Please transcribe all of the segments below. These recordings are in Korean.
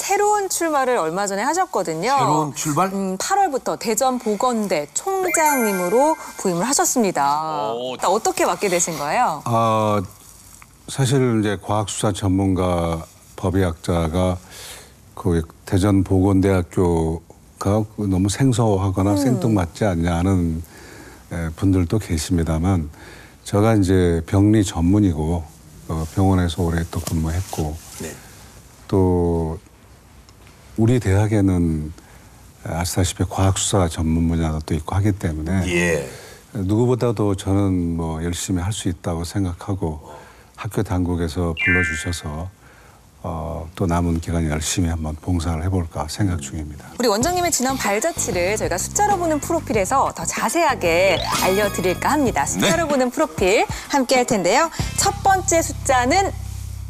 새로운 출마를 얼마 전에 하셨거든요. 새로운 출발? 8월부터 대전보건대 총장님으로 부임을 하셨습니다. 어떻게 맡게 되신 거예요? 사실 이제 과학수사 전문가 법의학자가 그 대전보건대학교가 너무 생소하거나 생뚱맞지 않냐는 분들도 계십니다만 제가 이제 병리 전문이고 병원에서 오래 또 근무했고 네. 또 우리 대학에는 아시다시피 과학수사 전문 분야도 있고 하기 때문에 예. 누구보다도 저는 뭐 열심히 할 수 있다고 생각하고 학교 당국에서 불러주셔서 또 남은 기간 열심히 한번 봉사를 해볼까 생각 중입니다. 우리 원장님의 지난 발자취를 저희가 숫자로 보는 프로필에서 더 자세하게 알려드릴까 합니다. 숫자로 보는 프로필 함께 할 텐데요. 첫 번째 숫자는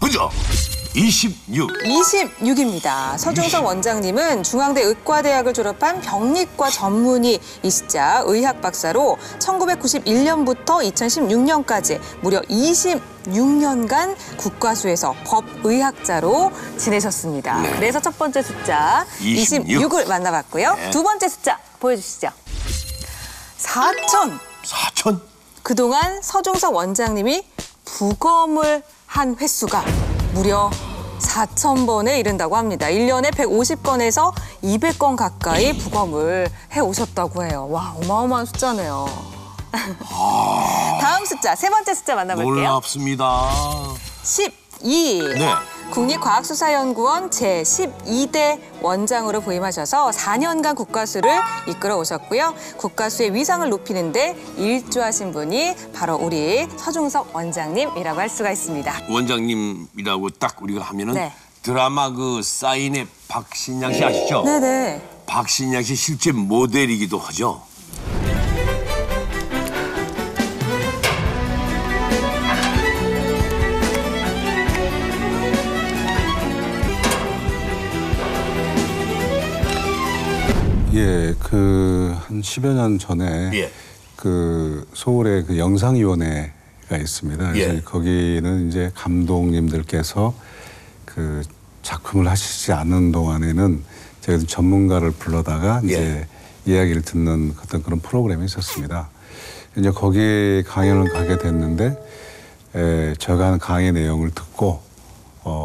그죠? 26. 26입니다. 서중석 원장님은 중앙대 의과대학을 졸업한 병리과 전문의이시자 의학 박사로 1991년부터 2016년까지 무려 26년간 국과수에서 법의학자로 지내셨습니다. 네. 그래서 첫 번째 숫자 26을 만나봤고요. 네. 두 번째 숫자 보여주시죠. 4천. 4천? 그동안 서중석 원장님이 부검을 한 횟수가 무려 4,000번에 이른다고 합니다. 1년에 150건에서 200건 가까이 부검을 해오셨다고 해요. 와, 어마어마한 숫자네요. 다음 숫자, 세 번째 숫자 만나볼게요. 놀랍습니다. 12. 네. 국립과학수사연구원 제12대 원장으로 부임하셔서 4년간 국과수를 이끌어 오셨고요. 국과수의 위상을 높이는 데 일조하신 분이 바로 우리 서중석 원장님이라고 할 수가 있습니다. 원장님이라고 딱 우리가 하면은 네. 드라마 그 사인의 박신양 씨 아시죠? 네네. 박신양 씨 실제 모델이기도 하죠. 예, 한 10여 년 전에 예. 서울에 영상위원회가 있습니다. 그래서 예. 거기는 이제 감독님들께서 작품을 하시지 않는 동안에는 저희들 전문가를 불러다가 이제 이야기를 듣는 어떤 그런 프로그램이 있었습니다. 이제 거기에 강연을 가게 됐는데 제가 하는 강의 내용을 듣고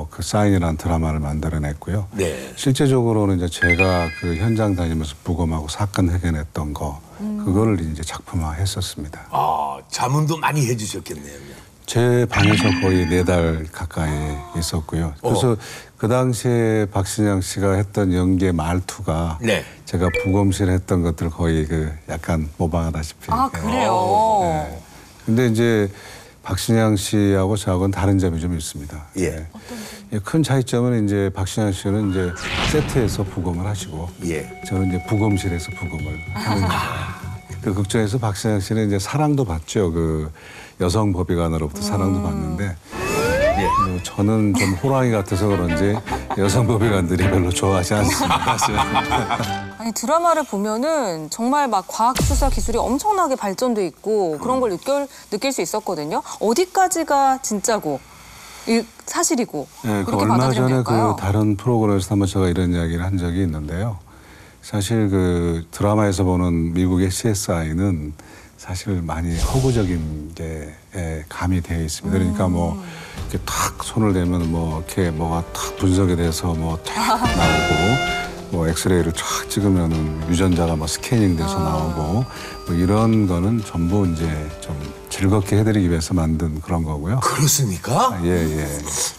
그 사인이라는 드라마를 만들어냈고요. 네. 실제적으로는 이제 제가 그 현장 다니면서 부검하고 사건 해결했던 거 그거를 이제 작품화했었습니다. 아, 자문도 많이 해주셨겠네요. 제 방에서 거의 4달 가까이 있었고요. 그래서 그 당시에 박신양 씨가 했던 연기의 말투가 네. 제가 부검실 했던 것들 거의 약간 모방하다시피. 아, 그래요? 네. 근데 이제 박신양 씨하고 저하고는 다른 점이 좀 있습니다. 예. 큰 차이점은 이제 박신양 씨는 이제 세트에서 부검을 하시고 예. 저는 이제 부검실에서 부검을 하는 거예요. 그 극장에서 박신양 씨는 이제 사랑도 받죠. 여성 법의관으로부터 사랑도 받는데 저는 좀 호랑이 같아서 그런지 여성 법의관들이 별로 좋아하지 않습니다. 아니, 드라마를 보면은 정말 막 과학수사 기술이 엄청나게 발전돼 있고 그런 걸 느낄 수 있었거든요. 어디까지가 진짜고 사실이고 네, 그렇게 얼마 받아들이면 전에 될까요? 다른 프로그램에서 한번 제가 이런 이야기를 한 적이 있는데요. 사실 드라마에서 보는 미국의 CSI는 사실 많이 허구적인 감이 되어 있습니다. 그러니까 이렇게 탁 손을 대면 이렇게 뭐가 탁 분석이 돼서 탁 나오고 엑스레이를 쫙 찍으면은 유전자가 스캐닝돼서 나오고 이런 거는 전부 이제 좀 즐겁게 해드리기 위해서 만든 그런 거고요. 그렇습니까? 예.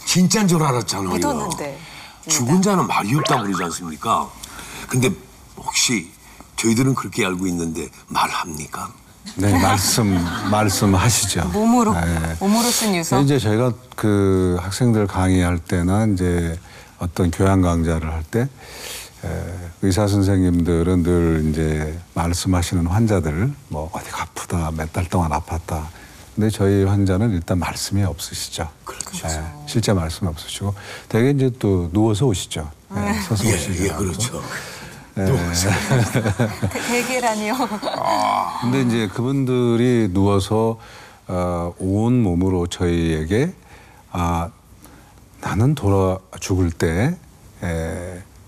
진짜인 줄 알았잖아요. 믿었는데. 죽은 자는 말이 없다고 그러지 않습니까? 근데 혹시 저희들은 그렇게 알고 있는데 말합니까? 네, 말씀하시죠. 몸으로 네. 쓴 유서. 이제 저희가 학생들 강의할 때나 이제 어떤 교양 강좌를 할 때 의사 선생님들은 늘 이제 말씀하시는 환자들 어디가 아프다, 몇 달 동안 아팠다. 근데 저희 환자는 일단 말씀이 없으시죠. 그렇죠. 네, 실제 말씀이 없으시고 되게 이제 또 누워서 오시죠. 네, 서서 오시죠. 예, 그렇죠. 대게라니요. 근데 이제 그분들이 누워서 온 몸으로 저희에게 나는 죽을 때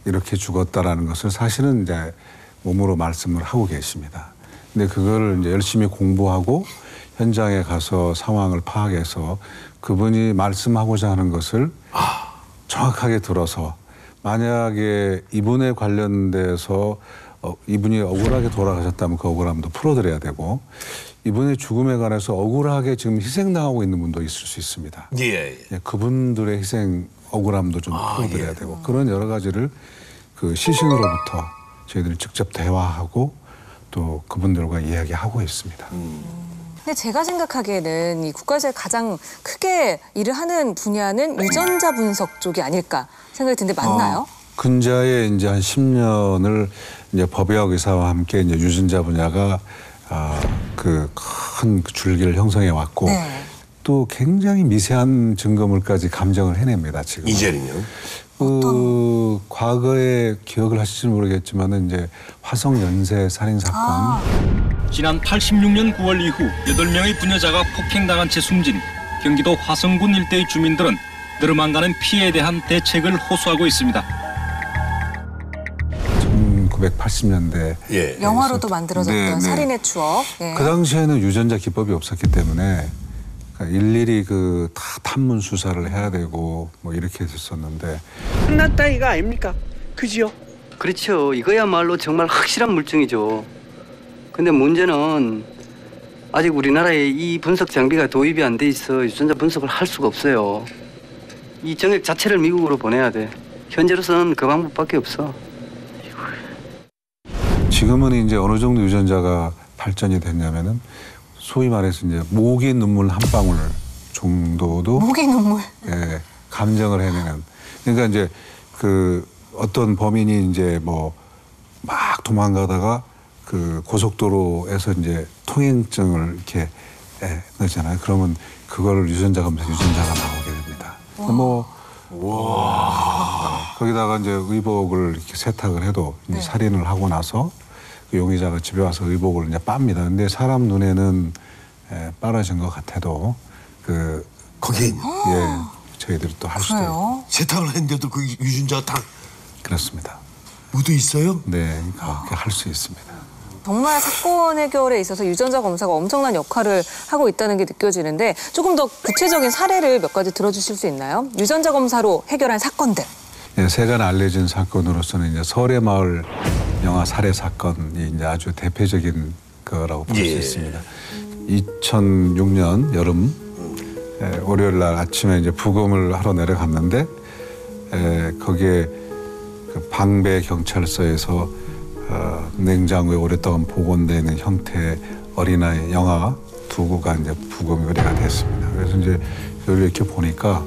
이렇게 죽었다라는 것을 사실은 이제 몸으로 말씀을 하고 계십니다. 근데 그걸 이제 열심히 공부하고 현장에 가서 상황을 파악해서 그분이 말씀하고자 하는 것을 정확하게 들어서 만약에 이분에 관련돼서 이분이 억울하게 돌아가셨다면 그 억울함도 풀어드려야 되고 이분의 죽음에 관해서 억울하게 지금 희생당하고 있는 분도 있을 수 있습니다. 예. 예, 그분들의 희생 억울함도 좀 풀어드려야 되고 그런 여러 가지를 그 시신으로부터 저희들이 직접 대화하고 또 그분들과 이야기하고 있습니다. 근데 제가 생각하기에는 이 국가에서 가장 크게 일을 하는 분야는 유전자 분석 쪽이 아닐까 생각이 드는데 맞나요? 근자에 이제 한 10년을 이제 법의학 의사와 함께 이제 유전자 분야가 그 큰 줄기를 형성해 왔고 네. 또 굉장히 미세한 증거물까지 감정을 해냅니다 지금. 이제는요? 그 과거에 기억을 하실지 모르겠지만은 이제 화성 연쇄 살인 사건. 지난 86년 9월 이후 8명의 부녀자가 폭행당한 채 숨진 경기도 화성군 일대의 주민들은 늘어만가는 피해에 대한 대책을 호소하고 있습니다. 1980년대 예. 영화로도 만들어졌던 네, 네. 살인의 추억. 예. 그 당시에는 유전자 기법이 없었기 때문에 일일이 그 다 탐문 수사를 해야 되고 뭐 이렇게 했었는데 끝났다 이거 아닙니까? 그지요? 그렇죠. 이거야말로 정말 확실한 물증이죠. 근데 문제는 아직 우리나라에 이 분석 장비가 도입이 안 돼 있어 유전자 분석을 할 수가 없어요. 이 정액 자체를 미국으로 보내야 돼. 현재로서는 그 방법밖에 없어. 지금은 이제 어느 정도 유전자가 발전이 됐냐면은 소위 말해서 이제 모기 눈물 한 방울 정도도 목이 눈물. 예, 감정을 해내는. 그러니까 이제 그 어떤 범인이 이제 뭐 막 도망가다가 그 고속도로에서 이제 통행증을 이렇게 넣잖아요. 그러면 그거를 유전자 검사 유전자가 나오게 됩니다. 거기다가 이제 의복을 이렇게 세탁을 해도 이제 살인을 하고 나서 그 용의자가 집에 와서 의복을 이제 빱니다. 근데 사람 눈에는 빨아진 것 같아도 그 거기에 저희들이 또 할 수도 있고. 그래요? 세탁을 했는데도 그 유전자가 다 그렇습니다. 묻어 있어요? 네, 그렇게 할 수 있습니다. 정말 사건 해결에 있어서 유전자 검사가 엄청난 역할을 하고 있다는 게 느껴지는데 조금 더 구체적인 사례를 몇 가지 들어주실 수 있나요? 유전자 검사로 해결한 사건들. 예, 세간 알려진 사건으로서는 이제 설해마을 영아 살해 사건이 이제 아주 대표적인 거라고 볼 수 있습니다. 2006년 여름 월요일 날 아침에 이제 부검을 하러 내려갔는데 거기에 그 방배 경찰서에서 냉장고에 오랫동안 보관되어 있는 형태의 어린아이 영아 2구가 이제 부검이 의뢰가 됐습니다. 그래서 이제 여기 이렇게 보니까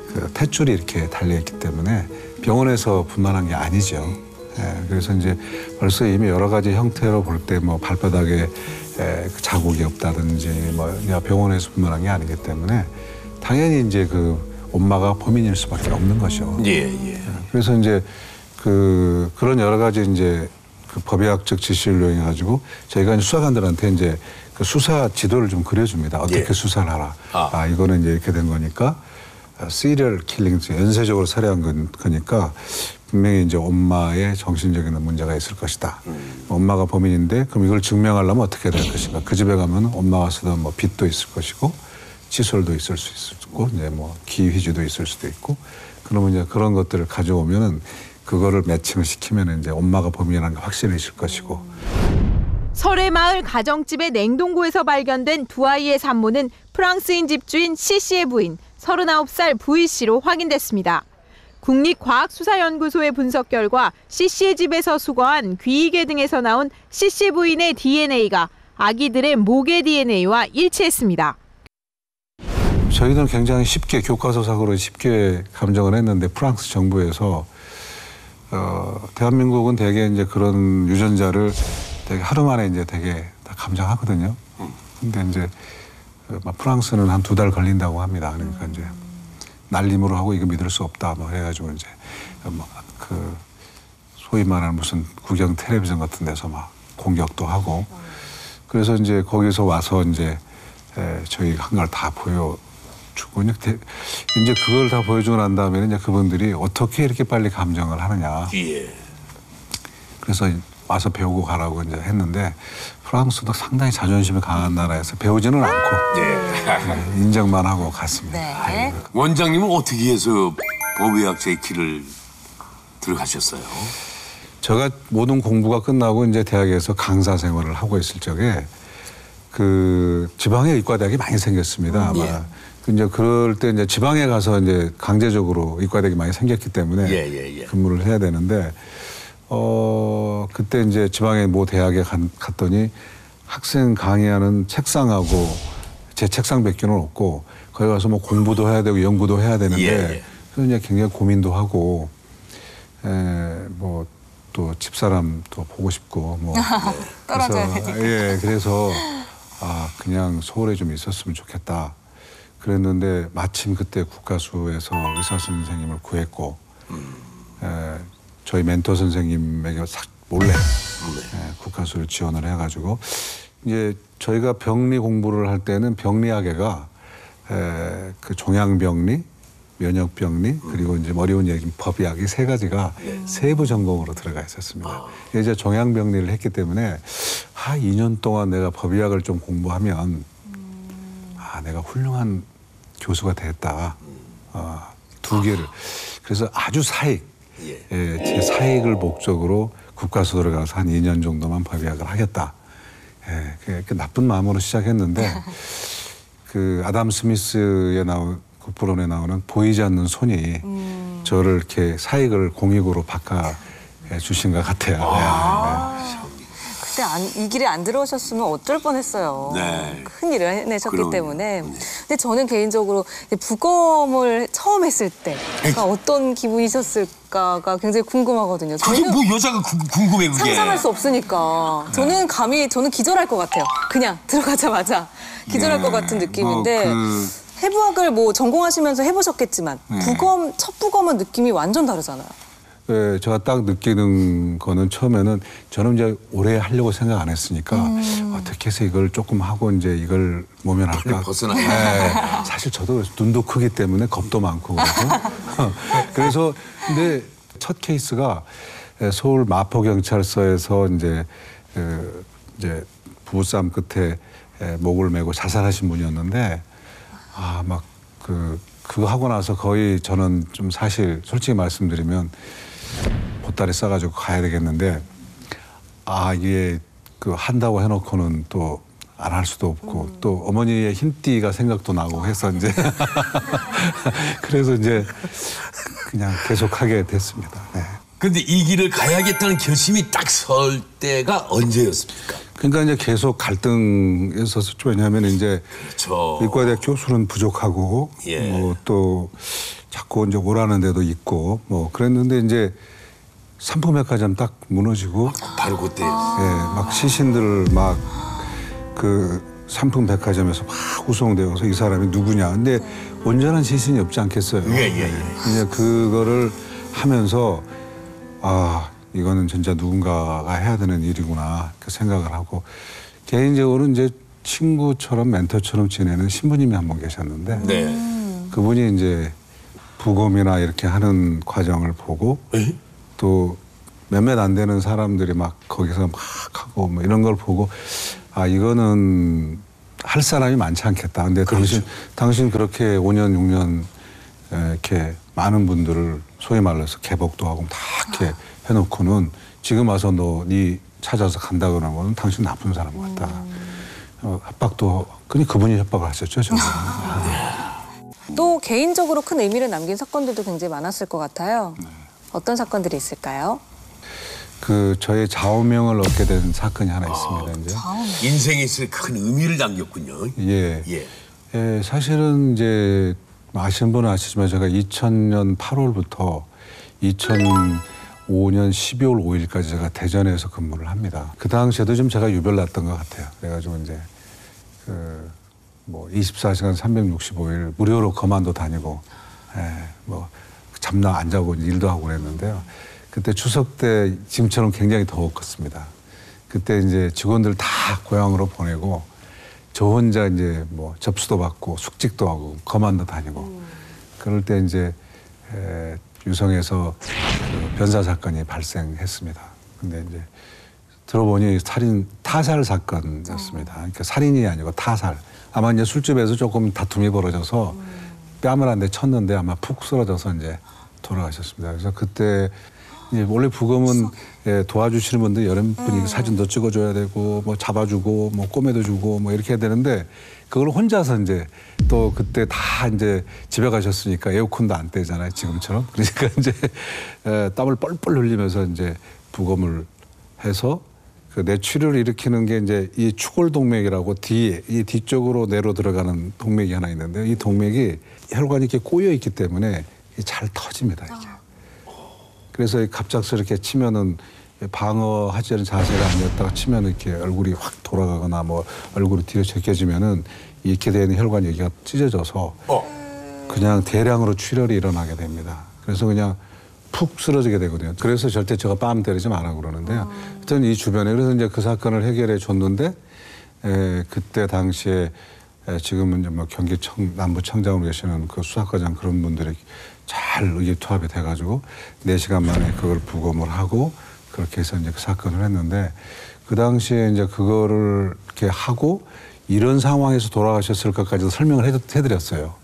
그 탯줄이 이렇게 달려있기 때문에 병원에서 분만한 게 아니죠. 그래서 이제 벌써 이미 여러 가지 형태로 볼 때 뭐 발바닥에 자국이 없다든지 뭐 병원에서 분만한 게 아니기 때문에 당연히 이제 그 엄마가 범인일 수밖에 없는 것이죠. 예. 그래서 이제 그런 여러 가지 이제 그 법의학적 지시를 이용해 가지고 저희가 이제 수사관들한테 이제 그 수사 지도를 좀 그려줍니다. 어떻게 수사를 하라. 이거는 이제 이렇게 된 거니까 시리얼 킬링, 연쇄적으로 살해한 거니까 분명히 이제 엄마의 정신적인 문제가 있을 것이다. 엄마가 범인인데 그럼 이걸 증명하려면 어떻게 될 것인가. 그 집에 가면 엄마가 쓰던 뭐 빚도 있을 것이고 칫솔도 있을 수 있고 이제 뭐 기휘지도 있을 수도 있고 그러면 이제 그런 것들을 가져오면은 그거를 매칭을 시키면 이제 엄마가 범인이라는 게 확실해질 것이고. 설해마을 가정집의 냉동고에서 발견된 두 아이의 산모는 프랑스인 집주인 C씨의 부인 39살 V씨로 확인됐습니다. 국립과학수사연구소의 분석 결과 C씨의 집에서 수거한 귀이개 등에서 나온 C씨 부인의 DNA가 아기들의 모계 DNA와 일치했습니다. 저희들은 굉장히 쉽게 교과서상으로 쉽게 감정을 했는데 프랑스 정부에서 대한민국은 대개 이제 그런 유전자를 되게 하루 만에 이제 되게 다 감정하거든요. 근데 이제 프랑스는 한 2달 걸린다고 합니다. 그러니까 이제 날림으로 하고 이거 믿을 수 없다 뭐 해가지고 이제 그 소위 말하는 무슨 국영 텔레비전 같은 데서 막 공격도 하고 그래서 이제 거기서 와서 이제 저희가 한 걸 다 주고 이제 그걸 다 보여주고 난 다음에는 이제 그분들이 어떻게 이렇게 빨리 감정을 하느냐. 예. 그래서 와서 배우고 가라고 이제 했는데 프랑스도 상당히 자존심이 강한 나라에서 배우지는 않고 예. 인정만 하고 갔습니다. 네. 원장님은 어떻게 해서 법의학자의 길을 들어가셨어요? 제가 모든 공부가 끝나고 이제 대학에서 강사 생활을 하고 있을 적에 그 지방에 의과대학이 많이 생겼습니다. 아마. 예. 이제 그럴 때 이제 지방에 가서 이제 강제적으로 의과대학이 많이 생겼기 때문에 예. 근무를 해야 되는데 그때 이제 지방의 모 대학에 갔더니 학생 강의하는 책상하고 제 책상밖에는 없고 거기 가서 뭐 공부도 해야 되고 연구도 해야 되는데 예. 그래서 이제 굉장히 고민도 하고 뭐 또 집사람도 보고 싶고 뭐 떨어져야 그래서, 되니까. 예, 그래서 그냥 서울에 좀 있었으면 좋겠다. 그랬는데 마침 그때 국가수에서 의사 선생님을 구했고 저희 멘토 선생님에게 몰래 국가수를 지원을 해가지고 이제 저희가 병리 공부를 할 때는 병리학회가 그 종양병리, 면역병리 그리고 이제 어려운 얘기 법의학 이 세 가지가 세부 전공으로 들어가 있었습니다. 이제 종양병리를 했기 때문에 2년 동안 내가 법의학을 좀 공부하면 내가 훌륭한 교수가 됐다. 두 개를. 그래서 아주 사익, 제 사익을 목적으로 국가수 들어가서 한 2년 정도만 법의학을 하겠다. 그 나쁜 마음으로 시작했는데 그 아담 스미스에 굿브론에 나오는 보이지 않는 손이 저를 이렇게 사익을 공익으로 바꿔 주신 것 같아요. 그때 이 길에 안 들어오셨으면 어쩔 뻔했어요. 네. 큰 일을 해내셨기 그럼요. 때문에. 근데 저는 개인적으로 부검을 처음 했을 때가 어떤 기분이셨을까가 굉장히 궁금하거든요. 그게 저는 뭐 여자가 궁금해 그게. 상상할 수 없으니까. 저는 저는 기절할 것 같아요. 그냥 들어가자마자 기절할 것 같은 느낌인데. 해부학을 뭐 전공하시면서 해보셨겠지만 첫 부검은 느낌이 완전 다르잖아요. 네, 제가 딱 느끼는 거는 처음에는 저는 이제 오래 하려고 생각 안 했으니까 어떻게 해서 이걸 조금 하고 이제 이걸 모면할까. 벗어나야. 사실 저도 눈도 크기 때문에 겁도 많고 그래서 그래서 근데 첫 케이스가 서울 마포경찰서에서 이제 부부싸움 끝에 목을 메고 자살하신 분이었는데 그거 하고 나서 거의 저는 좀 사실 솔직히 말씀드리면 보따리 싸가지고 가야 되겠는데 이게 그 한다고 해놓고는 또 안 할 수도 없고 또 어머니의 흰띠가 생각도 나고 해서 이제 그래서 이제 그냥 계속하게 됐습니다. 네. 근데 이 길을 가야겠다는 결심이 딱 설 때가 언제였습니까? 그러니까 이제 계속 갈등이 있어서 왜냐하면 이제 그렇죠. 의과대학 교수는 부족하고 뭐 또 자꾸 이제 오라는 데도 있고 뭐 그랬는데 이제 삼풍백화점 딱 무너지고 바로 그때. 막 시신들을 막 그 삼풍백화점에서 막 후송되어서 이 사람이 누구냐. 근데 온전한 시신이 없지 않겠어요. 이제 그거를 하면서 이거는 진짜 누군가가 해야 되는 일이구나 그 생각을 하고 개인적으로 이제 친구처럼 멘토처럼 지내는 신부님이 한 분 계셨는데 그분이 이제 부검이나 이렇게 하는 과정을 보고 또 몇몇 안 되는 사람들이 막 거기서 막 하고 뭐 이런 걸 보고 이거는 할 사람이 많지 않겠다. 근데 당신 그렇게 5년 6년 이렇게 많은 분들을 소위 말해서 개복도 하고 다 이렇게 해놓고는 지금 와서 네 찾아서 간다 그러면 당신 나쁜 사람 같다. 협박도 그분이 협박을 하셨죠. 저는. 또 개인적으로 큰 의미를 남긴 사건들도 굉장히 많았을 것 같아요. 어떤 사건들이 있을까요? 저의 좌우명을 얻게 된 사건이 하나 있습니다. 이제. 인생에 있어 큰 의미를 남겼군요. 예, 사실은 이제 아시는 분은 아시지만 제가 2000년 8월부터 2005년 12월 5일까지 제가 대전에서 근무를 합니다. 그 당시에도 좀 제가 유별났던 것 같아요. 그래가지고 이제 24시간 365일 무료로 거만도 다니고 잠나 안 자고 일도 하고 그랬는데요. 그때 추석 때 지금처럼 굉장히 더웠습니다. 그때 이제 직원들 다 고향으로 보내고 저 혼자 이제 뭐 접수도 받고 숙직도 하고 거만도 다니고 그럴 때 이제 유성에서 그 변사 사건이 발생했습니다. 근데 이제 들어보니 타살 사건이었습니다. 그러니까 살인이 아니고 타살. 아마 이제 술집에서 조금 다툼이 벌어져서 뺨을 한 대 쳤는데 아마 푹 쓰러져서 이제 돌아가셨습니다. 그래서 그때 이제 원래 부검은 도와주시는 분들 여러 분이 사진도 찍어줘야 되고 뭐 잡아주고 뭐 꼬매도 주고 뭐 이렇게 해야 되는데 그걸 혼자서 이제 또 그때 다 이제 집에 가셨으니까 에어컨도 안 떼잖아요 지금처럼. 그러니까 이제 땀을 뻘뻘 흘리면서 이제 부검을 해서 그 뇌출혈을 일으키는 게 이제 이 추골동맥이라고 뒤에 이 뒤쪽으로 내로 들어가는 동맥이 하나 있는데 이 동맥이 혈관이 이렇게 꼬여 있기 때문에 잘 터집니다 이게. 그래서 갑작스럽게 치면은 방어하지 않은 자세가 아니었다가 치면 이렇게 얼굴이 확 돌아가거나 뭐 얼굴이 뒤로 제껴지면은 이렇게 되는 혈관 여기가 찢어져서 그냥 대량으로 출혈이 일어나게 됩니다. 그래서 그냥 푹 쓰러지게 되거든요. 그래서 절대 제가 뺨 때리지 마라 그러는데요. 하여튼 이 주변에 그래서 이제 그 사건을 해결해 줬는데 그때 당시에 지금은 이제 뭐 경기청 남부청장으로 계시는 그 수사과장 그런 분들이 잘 의기투합이 돼가지고 4시간 만에 그걸 부검을 하고 그렇게 해서 이제 그 사건을 했는데 그 당시에 이제 그거를 이렇게 하고 이런 상황에서 돌아가셨을 것까지도 설명을 해드렸어요.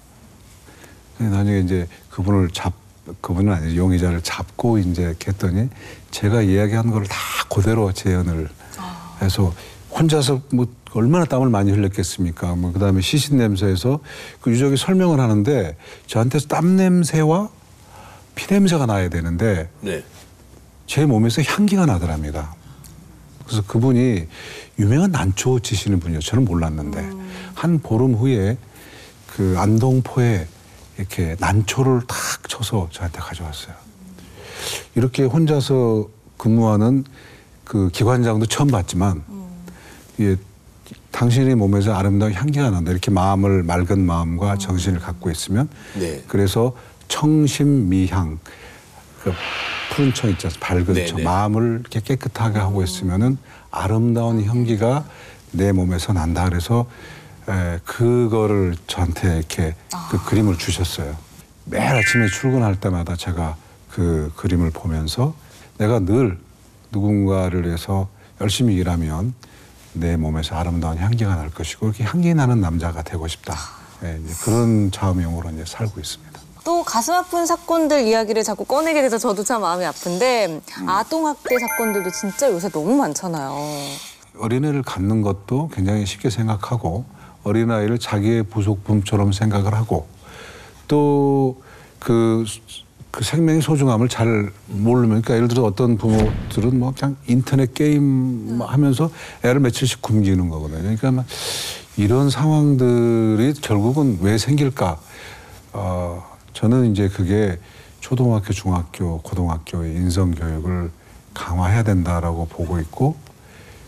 나중에 이제 그분은 아니죠. 용의자를 잡고 이제 이렇게 했더니 제가 이야기한 걸 다 그대로 재현을 해서 혼자서 뭐 얼마나 땀을 많이 흘렸겠습니까. 뭐 그다음에 시신 냄새에서 그 유족이 설명을 하는데 저한테서 땀 냄새와 피 냄새가 나야 되는데 제 몸에서 향기가 나더랍니다. 그래서 그분이 유명한 난초 치시는 분이요. 저는 몰랐는데 한 보름 후에 그 안동포에 이렇게 난초를 탁 쳐서 저한테 가져왔어요. 이렇게 혼자서 근무하는 그 기관장도 처음 봤지만 예, 당신의 몸에서 아름다운 향기가 난다. 이렇게 맑은 마음과 정신을 갖고 있으면 그래서 청심미향 그 푸른 청 있잖아요. 밝은 청 마음을 이렇게 깨끗하게 하고 있으면은 아름다운 향기가 내 몸에서 난다. 그래서 그거를 저한테 이렇게 그 그림을 주셨어요. 매일 아침에 출근할 때마다 제가 그 그림을 보면서 내가 늘 누군가를 위해서 열심히 일하면 내 몸에서 아름다운 향기가 날 것이고 이렇게 향기 나는 남자가 되고 싶다. 이제 그런 좌우명으로 이제 살고 있습니다. 또 가슴 아픈 사건들 이야기를 자꾸 꺼내게 돼서 저도 참 마음이 아픈데 아동학대 사건들도 진짜 요새 너무 많잖아요. 어린애를 갖는 것도 굉장히 쉽게 생각하고 어린아이를 자기의 부속품처럼 생각을 하고 또 그 생명의 소중함을 잘 모르면 그러니까 예를 들어 어떤 부모들은 뭐 그냥 인터넷 게임 하면서 애를 며칠씩 굶기는 거거든요. 그러니까 막 이런 상황들이 결국은 왜 생길까? 저는 이제 그게 초등학교, 중학교, 고등학교의 인성교육을 강화해야 된다라고 보고 있고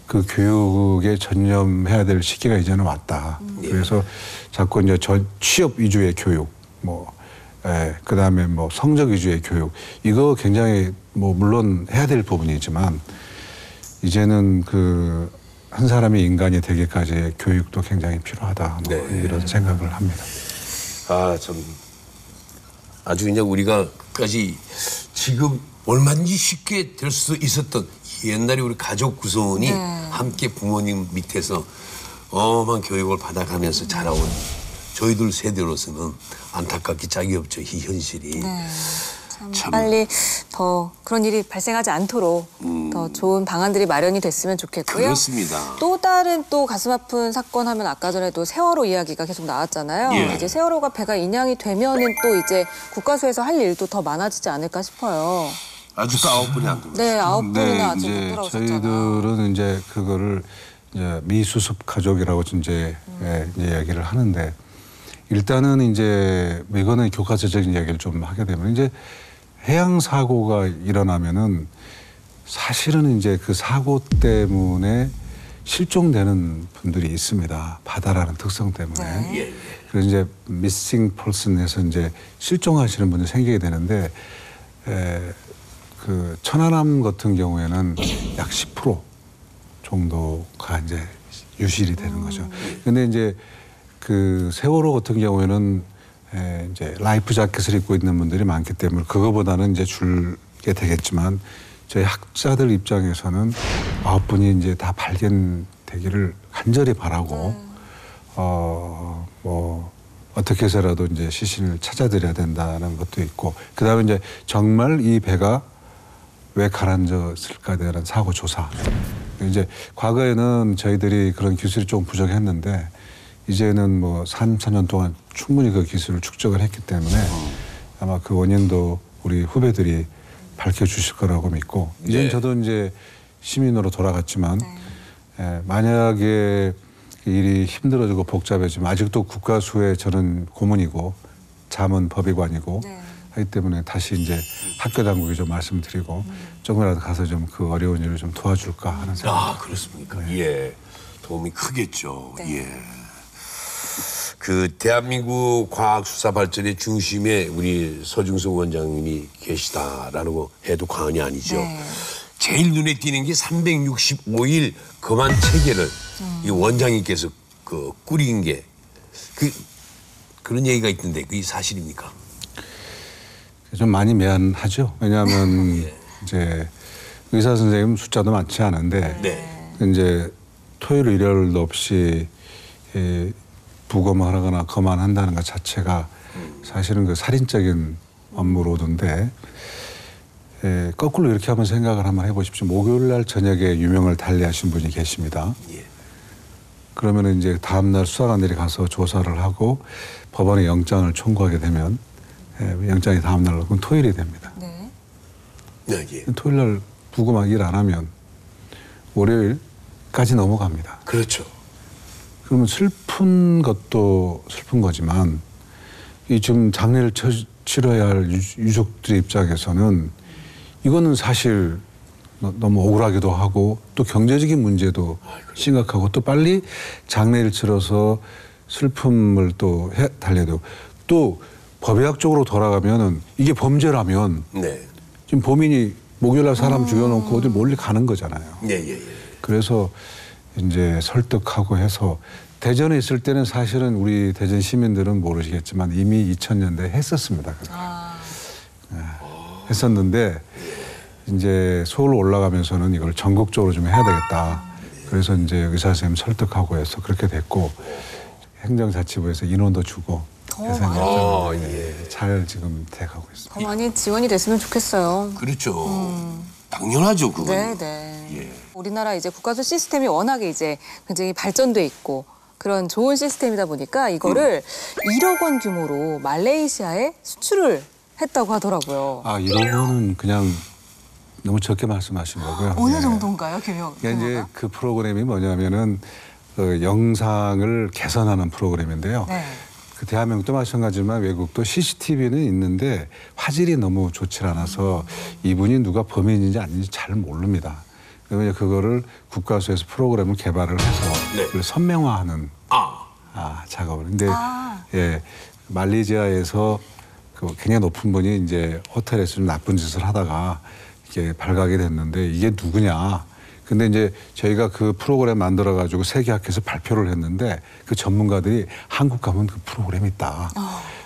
그 교육에 전념해야 될 시기가 이제는 왔다. 그래서 자꾸 이제 취업 위주의 교육, 그다음에 뭐 성적 위주의 교육 이거 굉장히 뭐 물론 해야 될 부분이지만 이제는 그 한 사람이 인간이 되기까지의 교육도 굉장히 필요하다. 이런 생각을 합니다. 참 아주 그냥 우리가 끝까지 지금 얼마든지 쉽게 될 수 있었던 옛날에 우리 가족 구성원이 함께 부모님 밑에서 어마어마한 교육을 받아가면서 자라온 저희들 세대로서는 안타깝기 짝이 없죠. 이 현실이. 참 빨리 더 그런 일이 발생하지 않도록 더 좋은 방안들이 마련이 됐으면 좋겠고요. 그렇습니다. 또 다른 또 가슴 아픈 사건 하면 아까 전에도 세월호 이야기가 계속 나왔잖아요. 이제 세월호가 배가 인양이 되면은 또 이제 국가수에서 할 일도 더 많아지지 않을까 싶어요. 아직도 9분이 안 들어왔어요. 네, 9분이나 아직 못 이제 돌아오셨잖아요. 저희들은 이제 그거를 이제 미수습 가족이라고 이제 이야기를 하는데 일단은 이제 이거는 교과서적인 이야기를 좀 하게 되면 이제 해양 사고가 일어나면은 사실은 이제 그 사고 때문에 실종되는 분들이 있습니다. 바다라는 특성 때문에. 그래서 이제 미싱 펄슨에서 이제 실종하시는 분들이 생기게 되는데 그 천안함 같은 경우에는 약 10% 정도가 이제 유실이 되는 거죠. 근데 이제 그 세월호 같은 경우에는 이제 라이프 자켓을 입고 있는 분들이 많기 때문에 그거보다는 이제 줄게 되겠지만 저희 학자들 입장에서는 9분이 이제 다 발견되기를 간절히 바라고 뭐 어떻게 해서라도 이제 시신을 찾아드려야 된다는 것도 있고 그다음에 이제 정말 이 배가 왜 가라앉았을까에 대한 사고 조사. 이제 과거에는 저희들이 그런 기술이 좀 부족했는데 이제는 뭐 3, 4년 동안 충분히 그 기술을 축적을 했기 때문에 아마 그 원인도 우리 후배들이 밝혀주실 거라고 믿고 이제는 네. 저도 이제 시민으로 돌아갔지만 만약에 일이 힘들어지고 복잡해지면 아직도 국가수에 저는 고문이고 자문 법의관이고 하기 때문에 다시 이제 학교 당국에 좀 말씀드리고 조금이라도 가서 좀 그 어려운 일을 좀 도와줄까 하는 생각. 아, 그렇습니까? 예. 도움이 크겠죠. 예. 그 대한민국 과학 수사 발전의 중심에 우리 서중석 원장님이 계시다라는 거 해도 과언이 아니죠. 제일 눈에 띄는 게 365일 검안 체계를 이 원장님께서 그 꾸린 게 그런 얘기가 있던데 그게 사실입니까? 좀 많이 미안하죠. 왜냐하면 이제 의사 선생님 숫자도 많지 않은데 이제 토요일 일요일도 없이 부검하거나 검안한다는 것 자체가 사실은 그 살인적인 업무로던데 거꾸로 이렇게 한번 생각을 한번 해보십시오. 목요일 날 저녁에 유명을 달리하신 분이 계십니다. 그러면 이제 다음날 수사관들이 가서 조사를 하고 법원에 영장을 청구하게 되면 영장이 다음날 그럼 토요일이 됩니다. 토요일 날 부검하기 일 안 하면 월요일까지 넘어갑니다. 그렇죠. 그러면 슬픈 것도 슬픈 거지만 이 지금 장례를 치러야 할 유족들 입장에서는 이거는 사실 너무 억울하기도 하고 또 경제적인 문제도 심각하고 또 빨리 장례를 치러서 슬픔을 또 달래야 되고 또 법의학적으로 돌아가면은 이게 범죄라면 지금 범인이 목요일날 사람 죽여놓고 어디 멀리 가는 거잖아요. 그래서 이제 설득하고 해서 대전에 있을 때는 사실은 우리 대전 시민들은 모르시겠지만 이미 2000년대에 했었습니다. 했었는데 이제 서울 올라가면서는 이걸 전국적으로 좀 해야 되겠다. 그래서 이제 의사 선생님 설득하고 해서 그렇게 됐고 행정자치부에서 인원도 주고 해서 잘 지금 돼가고 있습니다. 더 많이 지원이 됐으면 좋겠어요. 그렇죠. 당연하죠, 그건. 우리나라 이제 국가수 시스템이 워낙에 이제 굉장히 발전돼 있고 그런 좋은 시스템이다 보니까 이거를 1억 원 규모로 말레이시아에 수출을 했다고 하더라고요. 아, 1억 원은 그냥 너무 적게 말씀하신 거고요. 어느 정도인가요, 규모가? 이제 그 프로그램이 뭐냐면은 그 영상을 개선하는 프로그램인데요. 그 대한민국도 마찬가지지만 외국도 CCTV는 있는데 화질이 너무 좋지 않아서 이분이 누가 범인인지 아닌지 잘 모릅니다. 그러면 그거를 국가수에서 프로그램을 개발을 해서 그걸 선명화하는 작업을. 근데 말레이시아에서 그 굉장히 높은 분이 이제 호텔에서 좀 나쁜 짓을 하다가 이게 발각이 됐는데 이게 누구냐. 근데 이제 저희가 그 프로그램 만들어가지고 세계학회에서 발표를 했는데 그 전문가들이 한국 가면 그 프로그램이 있다.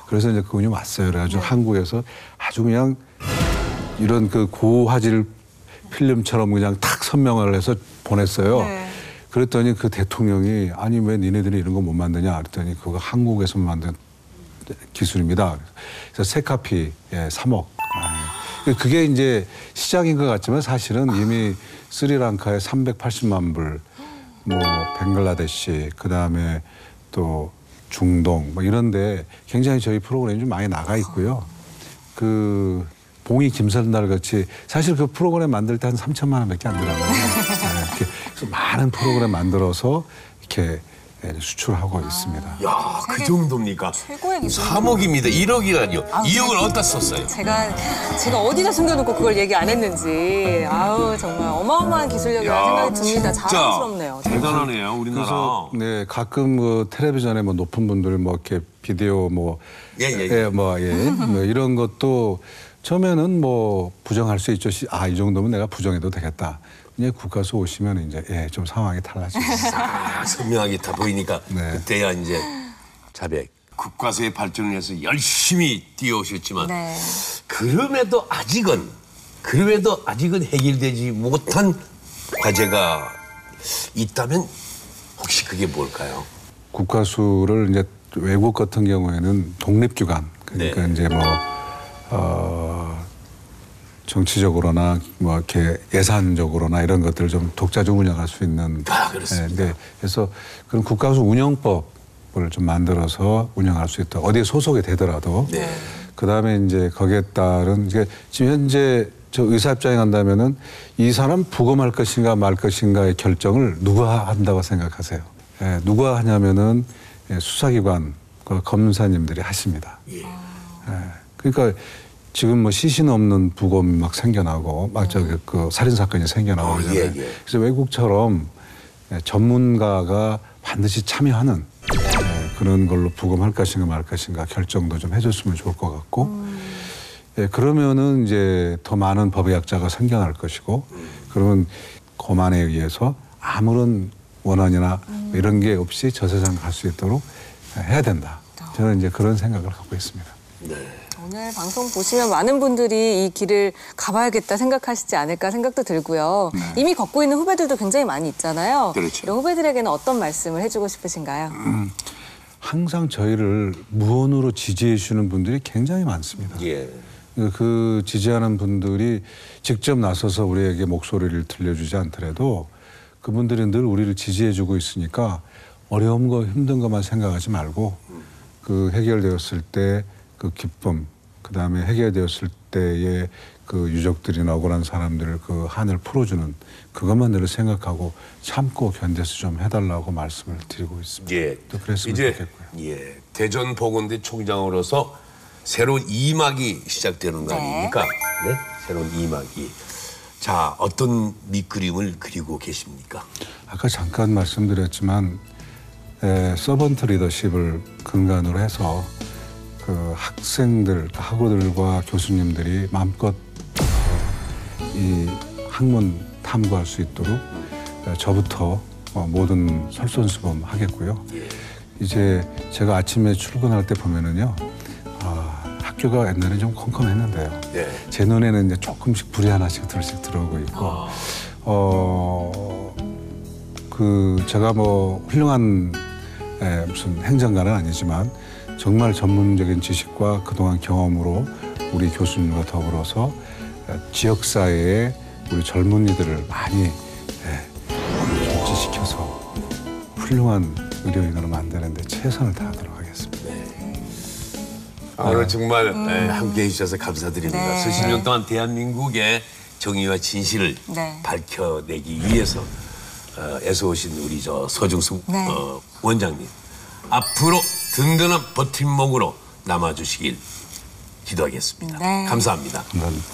그래서 이제 그분이 왔어요. 그래가지고 한국에서 아주 그냥 이런 그 고화질 필름처럼 그냥 탁 선명을 해서 보냈어요. 그랬더니 그 대통령이 아니 왜 니네들이 이런 거 못 만드냐 그랬더니 그거 한국에서 만든 기술입니다. 그래서 세 카피 3억. 그게 이제 시작인 것 같지만 사실은 이미 스리랑카에 380만 불, 뭐 벵글라데시, 그 다음에 또 중동 뭐 이런데 굉장히 저희 프로그램이 좀 많이 나가 있고요. 그 봉이 김선달 같이 사실 그 프로그램 만들 때 한 3천만 원밖에 안 들어가요. 이렇게 그래서 많은 프로그램 만들어서 이렇게 수출하고 있습니다. 야, 그 정도입니까? 최고의 기술. 3억입니다. 1억이라뇨. 2억을 어디다 썼어요? 제가 어디다 숨겨놓고 그걸 얘기 안 했는지 아우 정말 어마어마한 기술력이라는 생각이 듭니다. 자랑스럽네요. 대단하네요, 우리나라. 그래서 네 가끔 뭐 텔레비전에 뭐 높은 분들 뭐 이렇게 비디오 뭐 이런 것도 처음에는 뭐 부정할 수 있죠. 이 정도면 내가 부정해도 되겠다. 이제 국가수 오시면 이제 좀 상황이 달라지죠. 선명하게 다 보이니까 네. 그때야 이제 자백. 국가수의 발전을 위해서 열심히 뛰어오셨지만 네. 그럼에도 아직은 해결되지 못한 과제가 있다면 혹시 그게 뭘까요? 국가수를 이제 외국 같은 경우에는 독립기관 그러니까 네. 이제 뭐 정치적으로나 뭐 이렇게 예산적으로나 이런 것들을 좀 독자적으로 운영할 수 있는 그렇습니다. 네. 그래서 그런 국가수 운영법을 좀 만들어서 운영할 수 있다. 어디에 소속이 되더라도 네. 그다음에 이제 거기에 따른 이게 지금 현재 저 의사 입장에 간다면은 이 사람 부검할 것인가 말 것인가의 결정을 누가 한다고 생각하세요? 누가 하냐면은 수사기관 검사님들이 하십니다. 예. 그러니까 지금 뭐 시신 없는 부검이 막 생겨나고 막 그 살인 사건이 생겨나고 그러잖아요. 그래서 외국처럼 전문가가 반드시 참여하는 그런 걸로 부검할 것인가 말 것인가 결정도 좀 해줬으면 좋을 것 같고. 그러면은 이제 더 많은 법의학자가 생겨날 것이고, 그러면 고만에 의해서 아무런 원한이나 이런 게 없이 저 세상 갈 수 있도록 해야 된다. 저는 이제 그런 생각을 갖고 있습니다. 네. 오늘 방송 보시면 많은 분들이 이 길을 가봐야겠다 생각하시지 않을까 생각도 들고요. 이미 걷고 있는 후배들도 굉장히 많이 있잖아요. 그렇죠. 이런 후배들에게는 어떤 말씀을 해주고 싶으신가요? 항상 저희를 무언으로 지지해 주시는 분들이 굉장히 많습니다. 예. 그 지지하는 분들이 직접 나서서 우리에게 목소리를 들려주지 않더라도 그분들이 늘 우리를 지지해주고 있으니까 어려운 거 힘든 것만 생각하지 말고 그 해결되었을 때 그 기쁨, 그 다음에 해결되었을 때의 그 유족들이나 억울한 사람들을 그 한을 풀어주는 그것만 늘 생각하고 참고 견뎌서 좀 해달라고 말씀을 드리고 있습니다. 예. 또 그랬으면 이제 좋겠고요. 예. 대전 보건대 총장으로서 새로운 2막이 시작되는 거 아닙니까? 네. 새로운 2막이. 자, 어떤 밑그림을 그리고 계십니까? 아까 잠깐 말씀드렸지만 서번트 리더십을 근간으로 해서 그 학생들, 학우들과 교수님들이 마음껏 이 학문 탐구할 수 있도록 저부터 모든 설선수범 하겠고요. 이제 제가 아침에 출근할 때 보면은요, 학교가 옛날에 좀 컴컴했는데요. 네. 제 눈에는 이제 조금씩 불이 하나씩 둘씩 들어오고 있고, 그 제가 뭐 훌륭한 무슨 행정가는 아니지만 정말 전문적인 지식과 그동안 경험으로 우리 교수님과 더불어서 지역사회에 우리 젊은이들을 많이 조치시켜서 훌륭한 의료인으로 만드는데 최선을 다하도록 하겠습니다. 오늘 정말 함께해 주셔서 감사드립니다. 네. 수십 년 동안 대한민국의 정의와 진실을 네. 밝혀내기 위해서 애써오신 우리 서중숙 네. 원장님. 앞으로 든든한 버팀목으로 남아주시길 기도하겠습니다. 네. 감사합니다. 감사합니다.